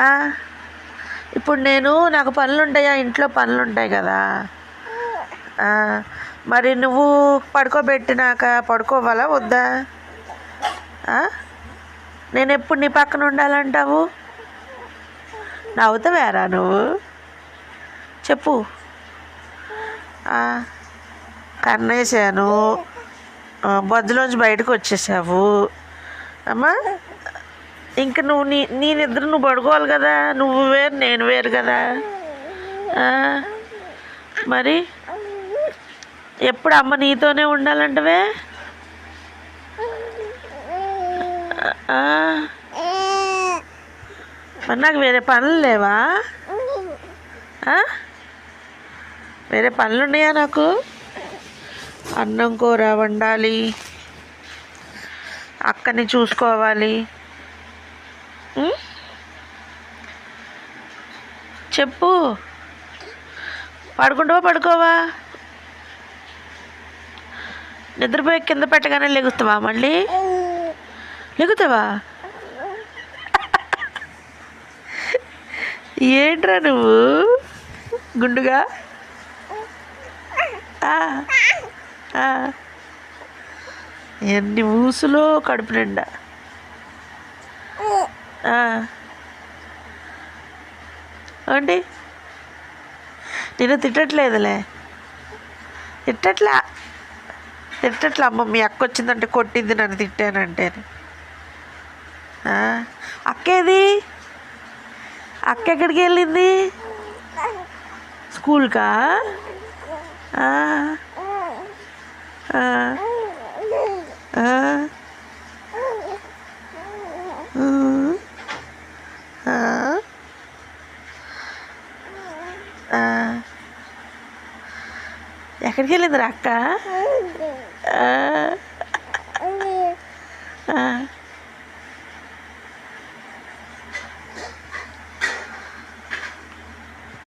ఆ, ఇప్పుడు నాకు పనులుంటాయా, ఇంట్లో పనులుంటాయి కదా. మరి నువ్వు పడుకోబెట్టినాక పడుకోవాలా వద్దా? నేను ఎప్పుడు నీ పక్కన ఉండాలంటావు? నవ్వుతావేరా నువ్వు? చెప్పు. కన్నేసాను, బొజ్జలోంచి బయటకు వచ్చేసావు అమ్మా. ఇంక నువ్వు నీ నిద్ర నువ్వు పడుకోవాలి కదా. నువ్వు వేరు, నేను వేరు కదా. మరి ఎప్పుడు అమ్మ నీతోనే ఉండాలంటవే? మరి నాకు వేరే పనులు లేవా? వేరే పనులు ఉన్నాయా నాకు? అన్నం కూర వండాలి, అక్కని చూసుకోవాలి. చెప్పు. పడుకుంటావా పడుకోవా? నిద్రపోయి కింద పెట్టగానే లెగుస్తావా? మళ్ళీ లెగుతావా? ఏంట్రా నువ్వు గుండుగా? ఎన్ని ఊసులో కడుపు నిండా. ఏంటి? నేను తిట్టట్లేదులే, తిట్టట్లా. అమ్మ మీ అక్క వచ్చిందంటే కొట్టింది నన్ను తిట్టానంటే. అక్కేది? అక్క ఎక్కడికి వెళ్ళింది? స్కూల్కా? ఎక్కడికి వెళ్ళిందిరా అక్క?